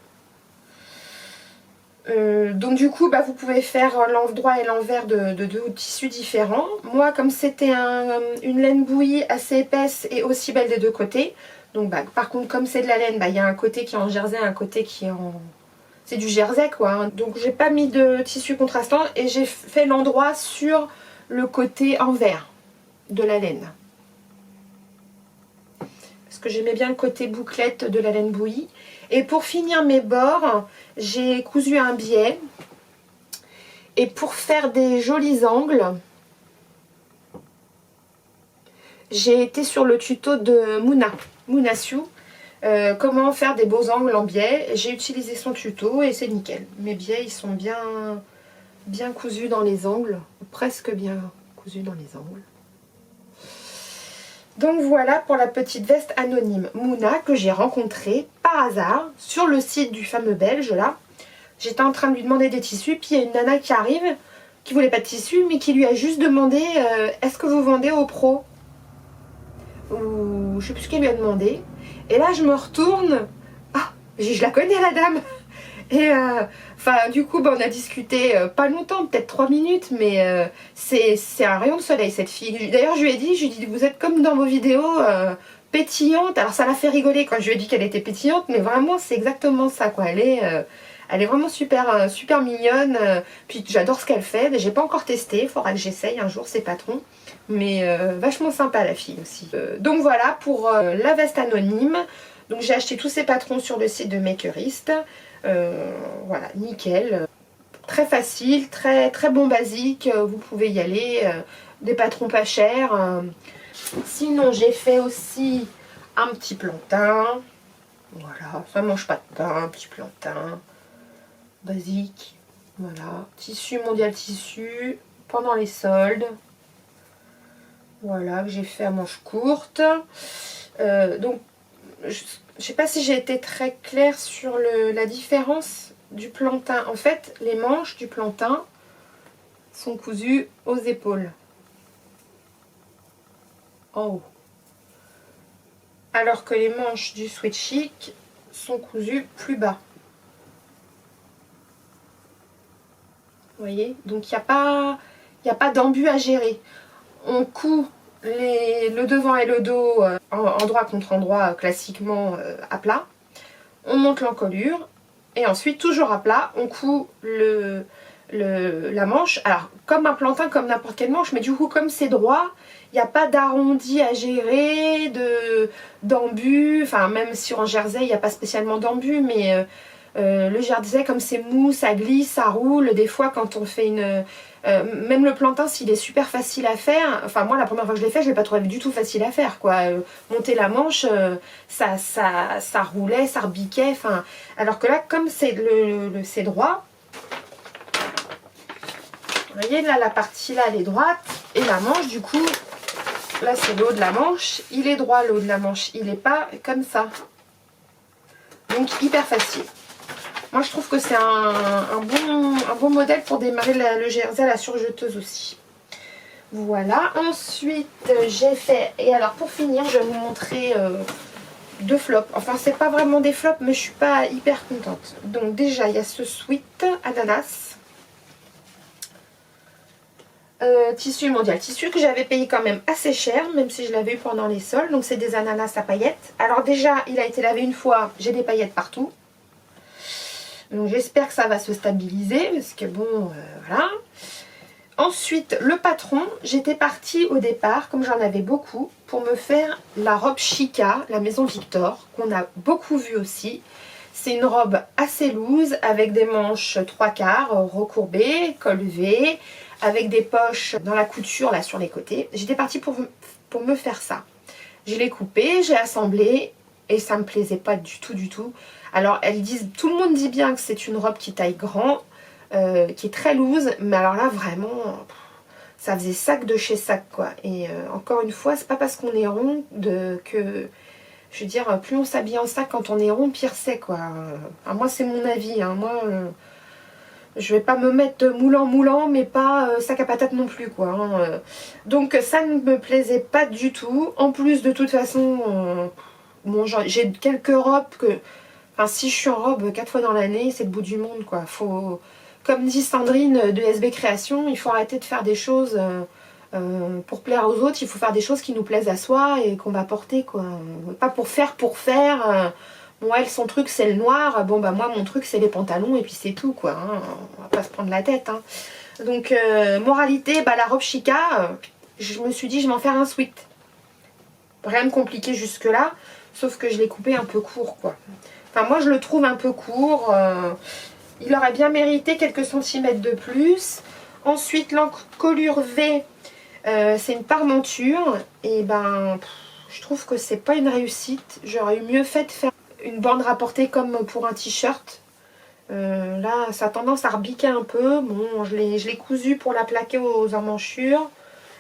Donc du coup vous pouvez faire l'endroit et l'envers de deux tissus différents. Moi comme c'était une laine bouillie assez épaisse et aussi belle des deux côtés, donc par contre comme c'est de la laine, il y a un côté qui est en jersey, un côté qui est en... C'est du jersey quoi, hein. Donc j'ai pas mis de tissu contrastant et j'ai fait l'endroit sur le côté envers de la laine. Parce que j'aimais bien le côté bouclette de la laine bouillie. Et pour finir mes bords, j'ai cousu un biais. Et pour faire des jolis angles, j'ai été sur le tuto de Mouna Sue. Comment faire des beaux angles en biais. J'ai utilisé son tuto et c'est nickel. Mes biais, ils sont bien cousus dans les angles. Ou presque bien cousus dans les angles. Donc voilà pour la petite veste anonyme Mouna que j'ai rencontrée par hasard sur le site du fameux belge là. J'étais en train de lui demander des tissus, puis il y a une nana qui arrive, qui voulait pas de tissus, mais qui lui a juste demandé est-ce que vous vendez au pro? Ou je sais plus ce qu'elle lui a demandé. Et là je me retourne, ah, je la connais la dame. Et enfin, du coup, bah, on a discuté pas longtemps, peut-être 3 minutes, mais c'est un rayon de soleil cette fille. D'ailleurs, je lui ai dit, vous êtes comme dans vos vidéos pétillante. Alors, ça l'a fait rigoler quand je lui ai dit qu'elle était pétillante, mais vraiment, c'est exactement ça, quoi. Elle est vraiment super, super mignonne. Puis j'adore ce qu'elle fait. J'ai pas encore testé, il faudra que j'essaye un jour ses patrons. Mais vachement sympa la fille aussi. Donc voilà pour la veste anonyme. Donc j'ai acheté tous ces patrons sur le site de Makerist. Voilà, nickel. Très facile, très, très bon basique. Vous pouvez y aller. Des patrons pas chers. Sinon j'ai fait aussi un petit plantain. Voilà, ça mange pas de pain, un petit plantain. Basique. Voilà, tissu mondial tissu pendant les soldes. Voilà, que j'ai fait à manches courtes. Donc, je sais pas si j'ai été très claire sur la différence du plantain. En fait, les manches du plantain sont cousues aux épaules. En haut. Alors que les manches du sweat chic sont cousues plus bas. Vous voyez? Donc, il n'y a pas d'embu à gérer. On coud le devant et le dos endroit contre endroit classiquement à plat. On monte l'encolure et ensuite toujours à plat on coud la manche. Alors comme un plantain, comme n'importe quelle manche, mais du coup comme c'est droit, il n'y a pas d'arrondi à gérer, d'embu. Enfin même si en jersey il n'y a pas spécialement d'embu, mais le jersey comme c'est mou, ça glisse, ça roule. Des fois quand on fait même le plantain, s'il est super facile à faire, enfin moi la première fois que je l'ai fait, je l'ai pas trouvé du tout facile à faire quoi. Monter la manche, ça roulait, ça rebiquait, enfin. Alors que là, comme c'est c'est droit, vous voyez là la partie là elle est droite et la manche du coup, là c'est le haut de la manche, il est droit le haut de la manche, il est pas comme ça. Donc hyper facile. Moi je trouve que c'est un bon modèle pour démarrer le jersey à la surjeteuse aussi. Voilà, ensuite j'ai fait, et alors pour finir je vais vous montrer deux flops. Enfin c'est pas vraiment des flops mais je suis pas hyper contente. Donc déjà il y a ce sweat ananas. Tissu mondial, tissu que j'avais payé quand même assez cher, même si je l'avais eu pendant les soldes. Donc c'est des ananas à paillettes. Alors déjà il a été lavé une fois, j'ai des paillettes partout. Donc j'espère que ça va se stabiliser parce que bon voilà. Ensuite le patron, j'étais partie au départ comme j'en avais beaucoup pour me faire la robe Chica, la maison Victor, qu'on a beaucoup vu aussi. C'est une robe assez loose avec des manches 3/4 recourbées, col V, avec des poches dans la couture là sur les côtés. J'étais partie pour me faire ça. Je l'ai coupé, j'ai assemblé et ça me plaisait pas du tout du tout. Alors tout le monde dit bien que c'est une robe qui taille grand, qui est très loose, mais alors là vraiment ça faisait sac de chez sac quoi. Et encore une fois, c'est pas parce qu'on est rond que je veux dire, plus on s'habille en sac quand on est rond, pire c'est quoi. Enfin, moi c'est mon avis, hein. Moi je vais pas me mettre moulant, mais pas sac à patate non plus quoi. Hein. Donc ça ne me plaisait pas du tout. En plus de toute façon, bon, j'ai quelques robes que... Enfin si je suis en robe 4 fois dans l'année, c'est le bout du monde quoi. Faut, comme dit Sandrine de SB Création, il faut arrêter de faire des choses... pour plaire aux autres, il faut faire des choses qui nous plaisent à soi et qu'on va porter quoi. Pas pour faire bon elle son truc c'est le noir, bon bah moi mon truc c'est les pantalons et puis c'est tout quoi. Hein. On va pas se prendre la tête. Hein. Donc moralité, bah la robe Chica, je me suis dit je vais en faire un sweat. Rien de compliqué jusque là, sauf que je l'ai coupé un peu court quoi. Enfin moi je le trouve un peu court. Il aurait bien mérité quelques centimètres de plus. Ensuite l'encolure V. C'est une parmenture et ben je trouve que c'est pas une réussite. J'aurais eu mieux fait de faire une bande rapportée comme pour un t-shirt. Là ça a tendance à rebiquer un peu. Bon je l'ai cousu pour la plaquer aux emmanchures.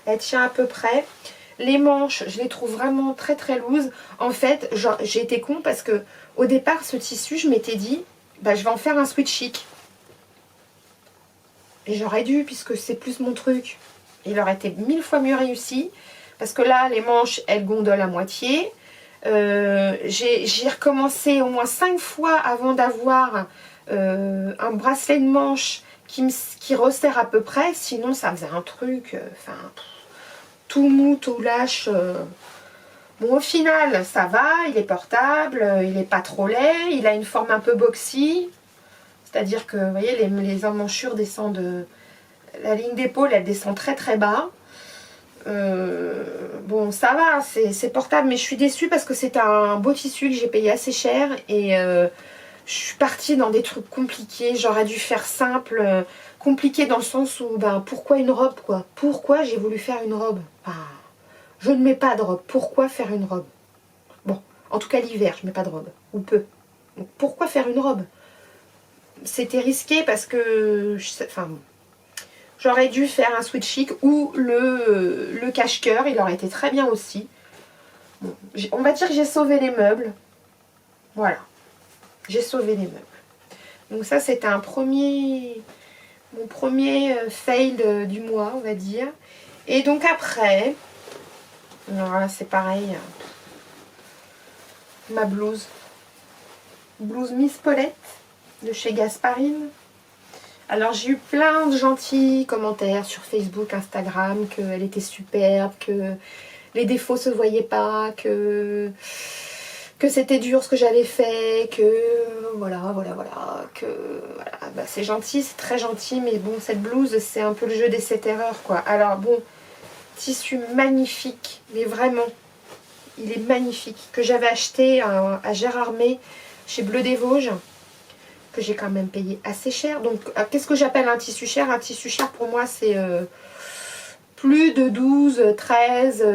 Elle tient à peu près. Les manches je les trouve vraiment très très loose. En fait j'ai été con parce que au départ ce tissu je m'étais dit bah, je vais en faire un sweat chic. Et j'aurais dû puisque c'est plus mon truc. Il aurait été 1000 fois mieux réussi. Parce que là, les manches, elles gondolent à moitié. J'ai recommencé au moins 5 fois avant d'avoir un bracelet de manche qui resserre à peu près, sinon ça faisait un truc, enfin, tout mou, tout lâche. Bon, au final, ça va, il est portable, il n'est pas trop laid, il a une forme un peu boxy, c'est-à-dire que, vous voyez, les emmanchures descendent, la ligne d'épaule, elle descend très très bas. Bon, ça va, c'est portable, mais je suis déçue parce que c'est un beau tissu que j'ai payé assez cher et je suis partie dans des trucs compliqués. J'aurais dû faire simple, compliqué dans le sens où, ben, pourquoi une robe, quoi? Pourquoi j'ai voulu faire une robe? Enfin, je ne mets pas de robe. Pourquoi faire une robe? Bon, en tout cas l'hiver, je ne mets pas de robe, ou peu. Donc, pourquoi faire une robe? C'était risqué parce que, enfin, j'aurais dû faire un sweat chic ou le cache-cœur, il aurait été très bien aussi. Bon, on va dire que j'ai sauvé les meubles. Voilà, j'ai sauvé les meubles. Donc ça, c'était mon premier fail du mois, on va dire. Et donc après, alors là c'est pareil, ma blouse Miss Paulette de chez Gasparine. Alors j'ai eu plein de gentils commentaires sur Facebook, Instagram, qu'elle était superbe, que les défauts se voyaient pas, que c'était dur ce que j'avais fait, que voilà, bah, c'est gentil, c'est très gentil, mais bon, cette blouse, c'est un peu le jeu des 7 erreurs, quoi. Alors bon, tissu magnifique, mais vraiment, il est magnifique, que j'avais acheté à Gérardmer, chez Bleu des Vosges, que j'ai quand même payé assez cher. Donc, qu'est-ce que j'appelle un tissu cher? Un tissu cher, pour moi, c'est plus de 12, 13,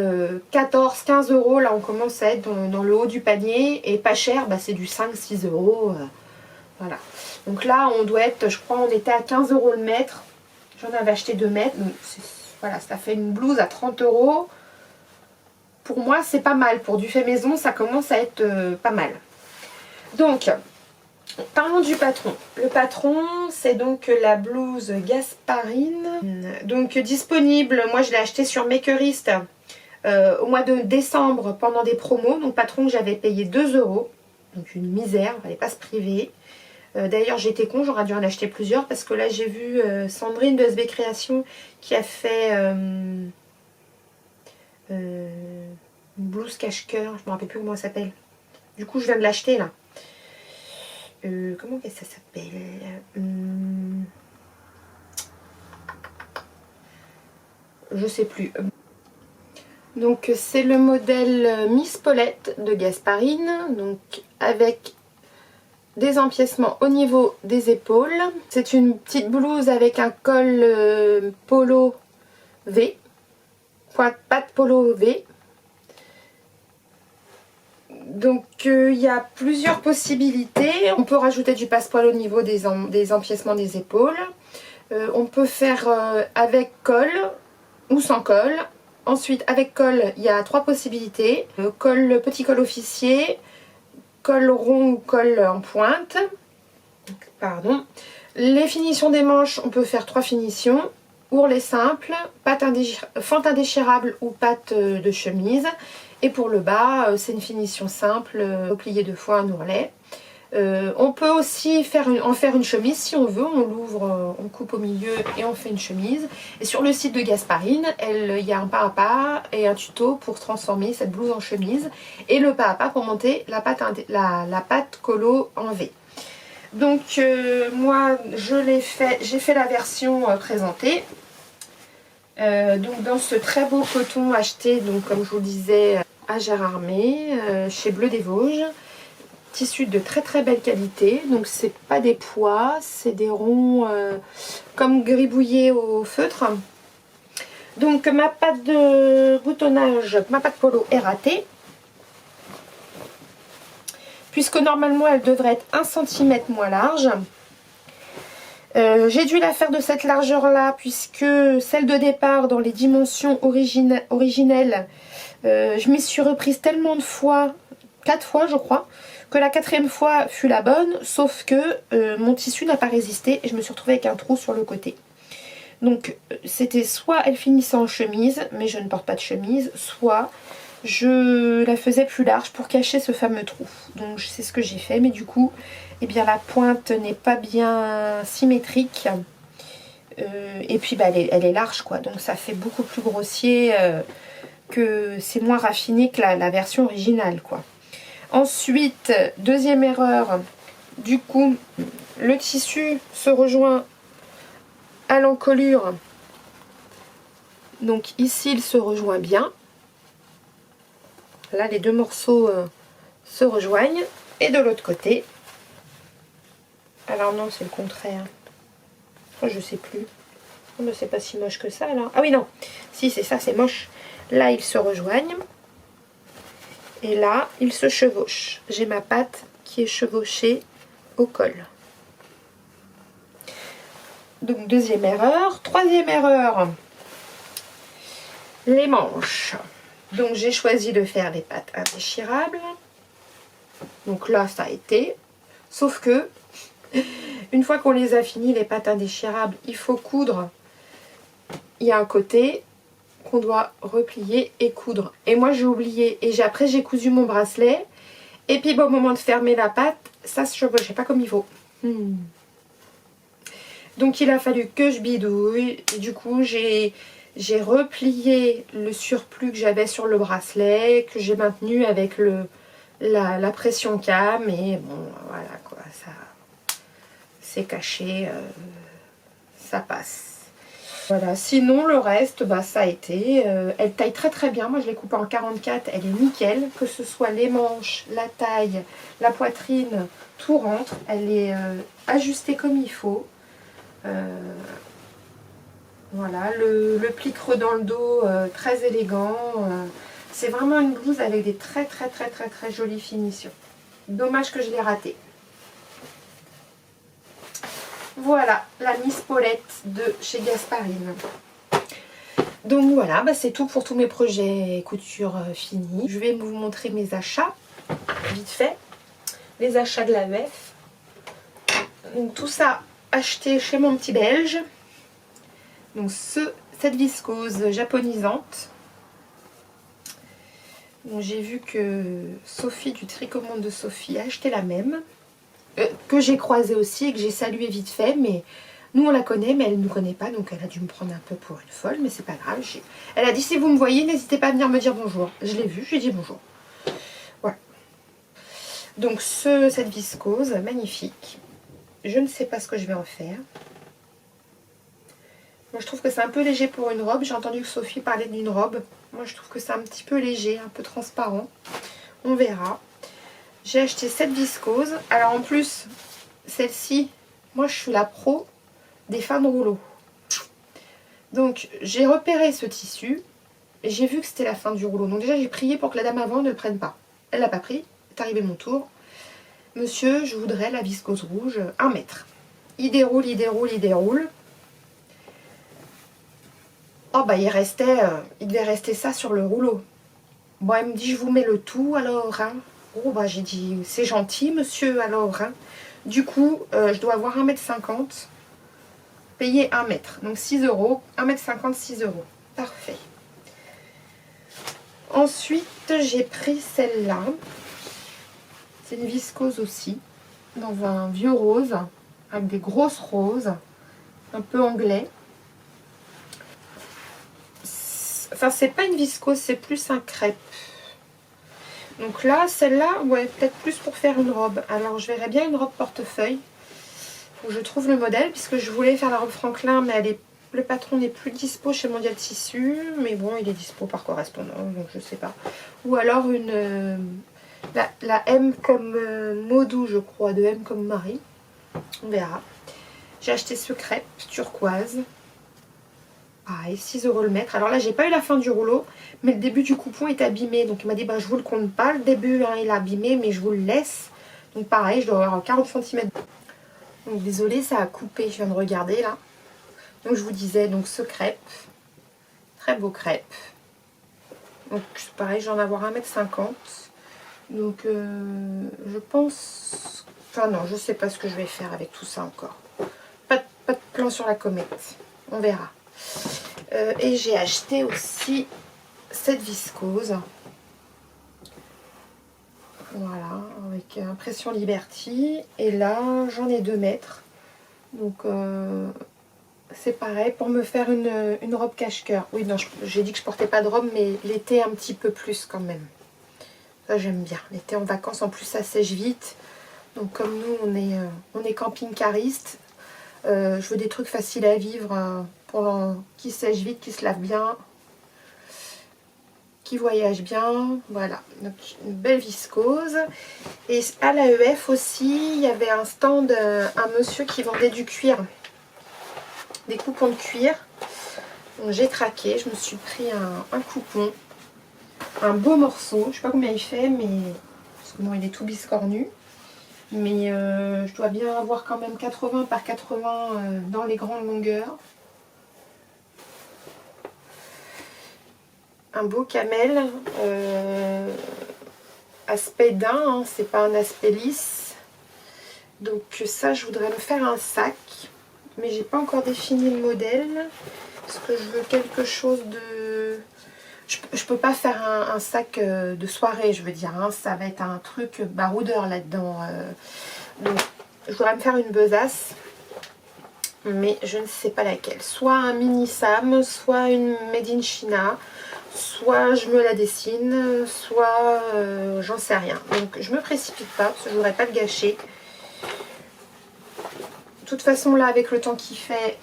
14, 15 euros. Là, on commence à être dans le haut du panier. Et pas cher, bah, c'est du 5, 6 euros. Voilà. Donc là, on doit être, je crois, on était à 15 euros le mètre. J'en avais acheté 2 mètres. Donc, voilà, ça fait une blouse à 30 euros. Pour moi, c'est pas mal. Pour du fait maison, ça commence à être pas mal. Donc, parlons du patron. Le patron, c'est donc la blouse Gasparine. Donc disponible, moi je l'ai acheté sur Makerist au mois de décembre pendant des promos. Donc patron que j'avais payé 2 euros. Donc une misère, il ne fallait pas se priver. D'ailleurs j'étais con, j'aurais dû en acheter plusieurs parce que là j'ai vu Sandrine de SB Création qui a fait une blouse cache-cœur. Je ne me rappelle plus comment elle s'appelle. Du coup je viens de l'acheter là. Comment ça s'appelle? Je sais plus. Donc c'est le modèle Miss Paulette de Gasparine, donc avec des empiècements au niveau des épaules. C'est une petite blouse avec un col polo V, patte polo V. Donc il y a plusieurs possibilités. On peut rajouter du passepoil au niveau des empiècements des épaules. On peut faire avec col ou sans col. Ensuite avec col, il y a 3 possibilités. Petit col officier, col rond ou col en pointe. Pardon. Les finitions des manches, on peut faire 3 finitions. Ourlet simple, fente indéchirable ou patte de chemise. Et pour le bas, c'est une finition simple, replié 2 fois un ourlet. On peut aussi en faire une chemise si on veut. On l'ouvre, on coupe au milieu et on fait une chemise. Et sur le site de Gasparine, il y a un pas à pas et un tuto pour transformer cette blouse en chemise. Et le pas à pas pour monter la patte colo en V. Donc moi, j'ai fait la version présentée. Donc dans ce très beau coton acheté, donc comme je vous le disais, à Gérardmer, chez Bleu des Vosges. Tissu de très très belle qualité, donc c'est pas des pois, c'est des ronds comme gribouillés au feutre. Donc ma patte de boutonnage, ma patte polo est ratée, puisque normalement elle devrait être 1 cm moins large. J'ai dû la faire de cette largeur là, puisque celle de départ dans les dimensions originelles, je m'y suis reprise tellement de fois, 4 fois je crois, que la 4e fois fut la bonne, sauf que mon tissu n'a pas résisté et je me suis retrouvée avec un trou sur le côté. Donc c'était soit elle finissait en chemise, mais je ne porte pas de chemise, soit je la faisais plus large pour cacher ce fameux trou. Donc c'est ce que j'ai fait, mais du coup, eh bien, la pointe n'est pas bien symétrique. Et puis bah, elle est large, quoi, donc ça fait beaucoup plus grossier, que c'est moins raffiné que la version originale, quoi. Ensuite, deuxième erreur, du coup, le tissu se rejoint à l'encolure. Donc ici, il se rejoint bien. Là, les deux morceaux se rejoignent. Et de l'autre côté, alors non, c'est le contraire. Oh, je sais plus. Oh, mais c'est pas si moche que ça, là. Ah oui, non. Si, c'est ça, c'est moche. Là, ils se rejoignent. Et là, ils se chevauchent. J'ai ma patte qui est chevauchée au col. Donc, deuxième erreur. Troisième erreur. Les manches. Donc, j'ai choisi de faire les pattes indéchirables. Donc là, ça a été. Sauf que, une fois qu'on les a finis, les pattes indéchirables, il faut coudre. Il y a un côté qu'on doit replier et coudre. Et moi, j'ai oublié. Et après, j'ai cousu mon bracelet. Et puis, au moment de fermer la patte, ça se chevauchait pas comme il faut. Donc, il a fallu que je bidouille. Et du coup, j'ai replié le surplus que j'avais sur le bracelet, que j'ai maintenu avec la pression cam. Et bon, voilà quoi, ça c'est caché, ça passe. Voilà, sinon le reste, bah, ça a été. Elle taille très très bien. Moi je l'ai coupée en 44, elle est nickel. Que ce soit les manches, la taille, la poitrine, tout rentre. Elle est ajustée comme il faut. Voilà, le pli creux dans le dos, très élégant. C'est vraiment une blouse avec des très très très très très jolies finitions. Dommage que je l'ai ratée. Voilà, la Miss Paulette de chez Gasparine. Donc voilà, bah c'est tout pour tous mes projets couture finis. Je vais vous montrer mes achats, vite fait. Les achats de la VEF. Donc tout ça acheté chez mon petit belge. Donc cette viscose japonisante. J'ai vu que Sophie du Tricommande de Sophie a acheté la même. Que j'ai croisée aussi et que j'ai salué vite fait, mais nous on la connaît, mais elle ne nous connaît pas, donc elle a dû me prendre un peu pour une folle, mais c'est pas grave. Elle a dit si vous me voyez, n'hésitez pas à venir me dire bonjour. Je l'ai vue, je lui ai dit bonjour. Voilà. Donc cette viscose, magnifique. Je ne sais pas ce que je vais en faire. Moi je trouve que c'est un peu léger pour une robe. J'ai entendu que Sophie parlait d'une robe. Moi je trouve que c'est un petit peu léger, un peu transparent. On verra. J'ai acheté cette viscose. Alors en plus, celle-ci, moi je suis la pro des fins de rouleau. Donc j'ai repéré ce tissu. Et j'ai vu que c'était la fin du rouleau. Donc déjà j'ai prié pour que la dame avant ne le prenne pas. Elle l'a pas pris. C'est arrivé mon tour. Monsieur, je voudrais la viscose rouge 1 mètre. Il déroule, il déroule, il déroule. Oh bah il devait rester ça sur le rouleau. Bon, elle me dit je vous mets le tout alors, hein. Oh bah j'ai dit c'est gentil monsieur alors, hein. Du coup je dois avoir 1,50 m, payer 1 mètre, donc 6 €, 1,50 m, 6 €, parfait. Ensuite j'ai pris celle-là, c'est une viscose aussi, dans un vieux rose, avec des grosses roses, un peu anglais. Enfin c'est pas une viscose, c'est plus un crêpe. Donc là, celle-là, ouais, peut-être plus pour faire une robe. Alors, je verrais bien une robe portefeuille. Faut que je trouve le modèle, puisque je voulais faire la robe Franklin, mais le patron n'est plus dispo chez Mondial Tissu. Mais bon, il est dispo par correspondance, donc je sais pas. Ou alors la M comme Maudou, je crois, de M comme Marie. On verra. J'ai acheté ce crêpe turquoise. Pareil, 6 € le mètre. Alors là, j'ai pas eu la fin du rouleau, mais le début du coupon est abîmé. Donc il m'a dit, bah, je vous le compte pas. Le début, hein, il est abîmé, mais je vous le laisse. Donc pareil, je dois avoir 40 cm. Donc désolée, ça a coupé, je viens de regarder là. Donc je vous disais, donc ce crêpe. Très beau crêpe. Donc pareil, je vais en avoir 1,50 m. Donc je pense... Enfin non, je sais pas ce que je vais faire avec tout ça encore. Pas de plan sur la comète. On verra. Et j'ai acheté aussi cette viscose. avec impression Liberty. Et là, j'en ai 2 mètres. Donc, c'est pareil pour me faire une robe cache-cœur. Oui, non, j'ai dit que je portais pas de robe, mais l'été un petit peu plus quand même. Ça, j'aime bien. L'été en vacances, en plus, ça sèche vite. Donc, comme nous, on est camping-cariste, je veux des trucs faciles à vivre, qui sèchent vite, qui se lavent bien, qui voyagent bien. Voilà, donc une belle viscose. Et à l'AEF aussi, il y avait un stand, un monsieur qui vendait du cuir, des coupons de cuir. Donc j'ai craqué, je me suis pris un coupon, un beau morceau, je sais pas combien il fait, mais parce que bon, il est tout biscornu. Mais je dois bien avoir quand même 80 par 80 dans les grandes longueurs. Un beau camel, aspect daim, hein, c'est pas un aspect lisse. Donc ça, je voudrais me faire un sac, mais j'ai pas encore défini le modèle, parce que je veux quelque chose de... Je peux pas faire un sac de soirée, je veux dire, hein, ça va être un truc baroudeur là-dedans. Donc, je voudrais me faire une besace, mais je ne sais pas laquelle. Soit un mini Sam, soit une Made in China, soit je me la dessine, soit j'en sais rien. Donc, je me précipite pas, parce que je voudrais pas le gâcher. De toute façon, là, avec le temps qu'il fait,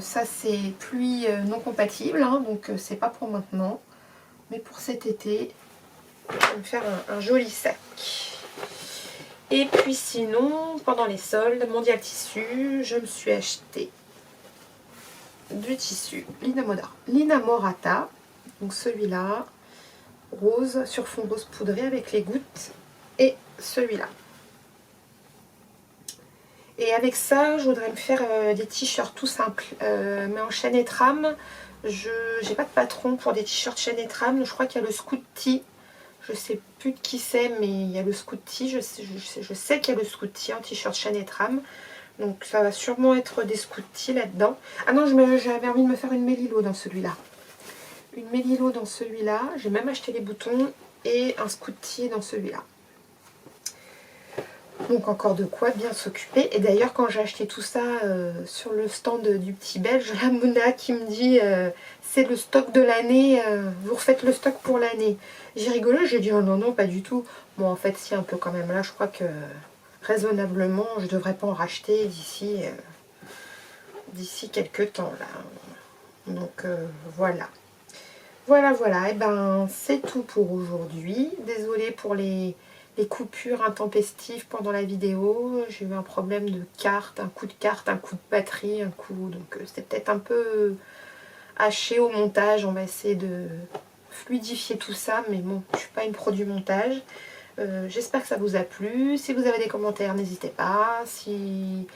ça c'est pluie non compatible, hein, donc c'est pas pour maintenant. Mais pour cet été, je vais me faire un joli sac. Et puis sinon, pendant les soldes, Mondial Tissu, je me suis acheté du tissu l'Inamorata. Donc celui-là, rose, sur fond rose poudré avec les gouttes. Et celui-là. Et avec ça, je voudrais me faire des t-shirts tout simples. Mais en chaîne et trame, je n'ai pas de patron pour des t-shirts chaîne et trame. Je crois qu'il y a le Scout Tee. Je sais plus de qui c'est, mais il y a le Scout Tee. Je sais qu'il y a le Scout Tee en t-shirt chaîne et trame. Donc ça va sûrement être des Scout Tee là-dedans. Ah non, j'avais envie de me faire une Mélilo dans celui-là. Une Mélilo dans celui-là. J'ai même acheté les boutons et un Scout Tee dans celui-là. Donc encore de quoi bien s'occuper. Et d'ailleurs quand j'ai acheté tout ça sur le stand du petit belge, la Mouna qui me dit c'est le stock de l'année, vous refaites le stock pour l'année. J'ai rigolé, j'ai dit oh non non pas du tout. Bon en fait si un peu quand même, là je crois que raisonnablement je devrais pas en racheter d'ici quelques temps là. Donc voilà. Voilà, et ben c'est tout pour aujourd'hui. Désolée pour les coupures intempestives pendant la vidéo. J'ai eu un problème de carte, un coup de batterie, un coup. Donc c'est peut-être un peu haché au montage. On va essayer de fluidifier tout ça. Mais bon, je ne suis pas une pro du montage. J'espère que ça vous a plu. Si vous avez des commentaires, n'hésitez pas. Si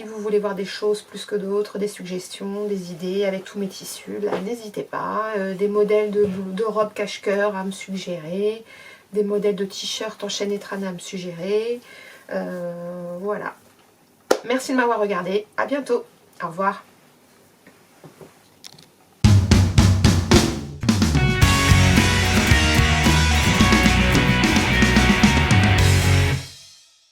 vous voulez voir des choses plus que d'autres, des suggestions, des idées avec tous mes tissus, là n'hésitez pas. Des modèles de robes cache-cœur à me suggérer. Des modèles de t-shirts en chaîne et trame à me suggérer. Voilà. Merci de m'avoir regardé. À bientôt. Au revoir.